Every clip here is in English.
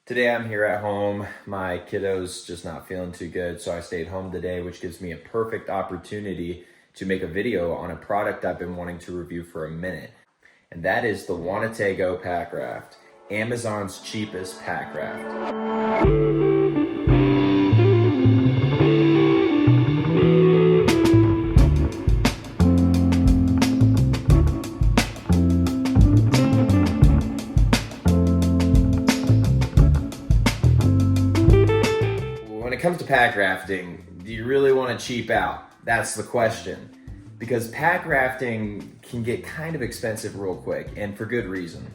Today I'm here at home. My kiddo's just not feeling too good, so I stayed home today, which gives me a perfect opportunity to make a video on a product I've been wanting to review for a minute. And that is the Wanna-Tego pack raft, Amazon's cheapest pack raft. When it comes to pack rafting, do you really want to cheap out? That's the question. Because pack rafting can get kind of expensive real quick, and for good reason.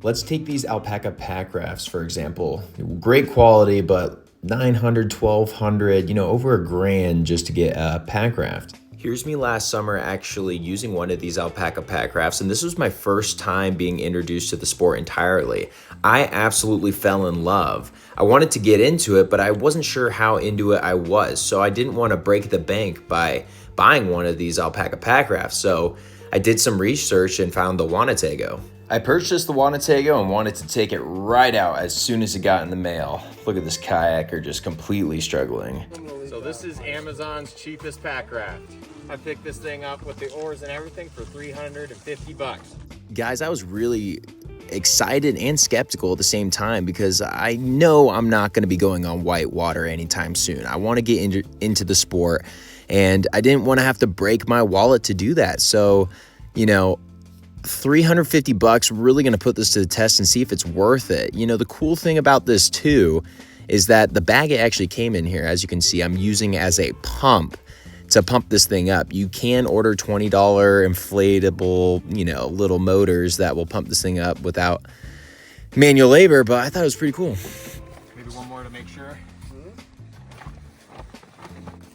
Let's take these alpaca pack rafts, for example. Great quality, but $900, $1,200, over $1,000 just to get a pack raft. Here's me last summer actually using one of these alpaca pack rafts, and this was my first time being introduced to the sport entirely. I absolutely fell in love. I wanted to get into it, but I wasn't sure how into it I was, so I didn't want to break the bank by buying one of these alpaca pack rafts. So I did some research and found the Wanna-Tego. I purchased the Wanna-Tego and wanted to take it right out as soon as it got in the mail. Look at this kayaker just completely struggling. So this is Amazon's cheapest pack raft. I picked this thing up with the oars and everything for 350 bucks. Guys, I was really excited and skeptical at the same time because I know I'm not going to be going on white water anytime soon. I want to get into the sport, and I didn't want to have to break my wallet to do that. So, 350 bucks, really going to put this to the test and see if it's worth it. The cool thing about this too is that the bag it actually came in here, as you can see, I'm using as a pump to pump this thing up. You can order $20 inflatable, little motors that will pump this thing up without manual labor, but I thought it was pretty cool. Maybe one more to make sure.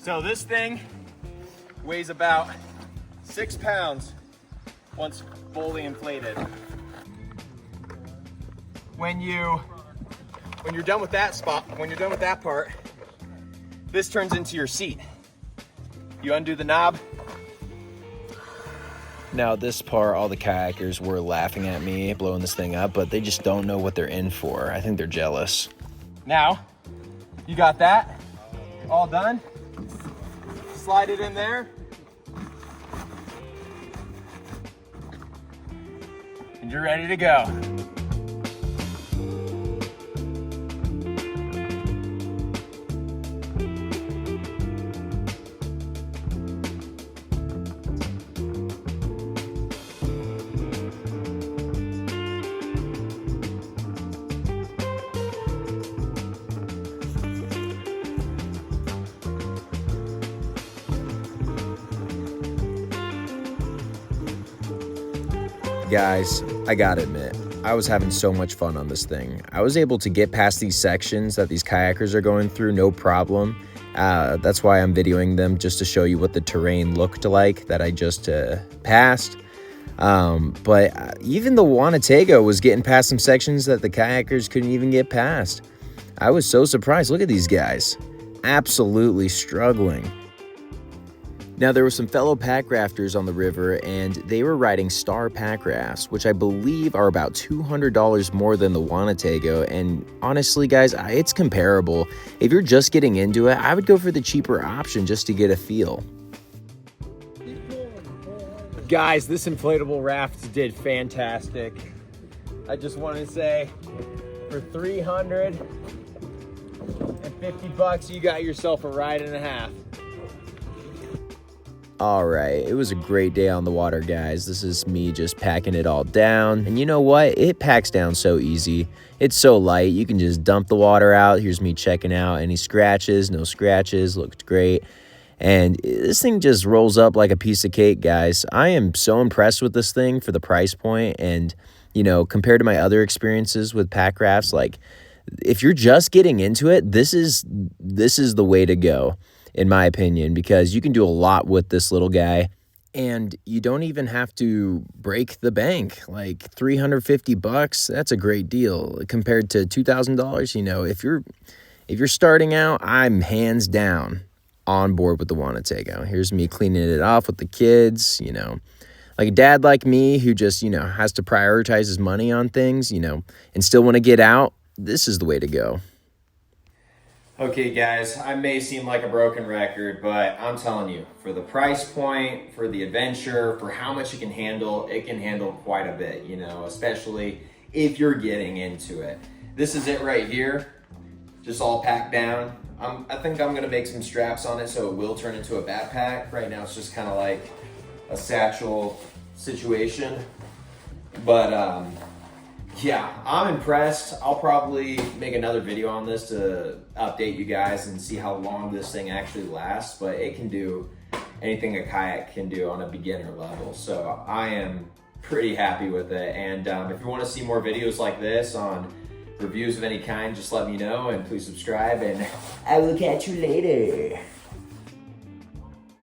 So this thing weighs about 6 pounds once fully inflated. When you're done with that part, this turns into your seat. You undo the knob. Now this part, all the kayakers were laughing at me blowing this thing up, but they just don't know what they're in for. I think they're jealous. Now, you got that all done. Slide it in there. And you're ready to go. Guys, I gotta admit, I was having so much fun on this thing. I was able to get past these sections that these kayakers are going through, no problem. That's why I'm videoing them, just to show you what the terrain looked like that I just passed. But even the Wanna-Tego was getting past some sections that the kayakers couldn't even get past. I was so surprised. Look at these guys, absolutely struggling. Now, there were some fellow pack rafters on the river, and they were riding Star pack rafts, which I believe are about $200 more than the Wanna-Tego. And honestly, guys, it's comparable. If you're just getting into it, I would go for the cheaper option just to get a feel. Guys, this inflatable raft did fantastic. I just want to say, for 350 bucks, you got yourself a ride and a half. All right, it was a great day on the water, guys. This is me just packing it all down. And you know what? It packs down so easy. It's so light. You can just dump the water out. Here's me checking out any scratches. No scratches. Looked great. And this thing just rolls up like a piece of cake, guys. I am so impressed with this thing for the price point. And, compared to my other experiences with pack rafts, like, if you're just getting into it, this is the way to go, in my opinion, because you can do a lot with this little guy, and you don't even have to break the bank. Like 350 bucks, that's a great deal compared to $2,000. If you're starting out, I'm hands down on board with the Wanna-Tego. Here's me cleaning it off with the kids, like a dad like me who just, has to prioritize his money on things, and still want to get out. this is the way to go. Okay guys, I may seem like a broken record, but I'm telling you, for the price point, for the adventure, for how much it can handle quite a bit, you know, especially if you're getting into it. This is it right here, just all packed down. I think I'm gonna make some straps on it so it will turn into a backpack. Right now it's just kind of like a satchel situation, but yeah, I'm impressed. I'll probably make another video on this to update you guys and see how long this thing actually lasts, but it can do anything a kayak can do on a beginner level. So I am pretty happy with it. And if you want to see more videos like this on reviews of any kind, just let me know and please subscribe, and I will catch you later.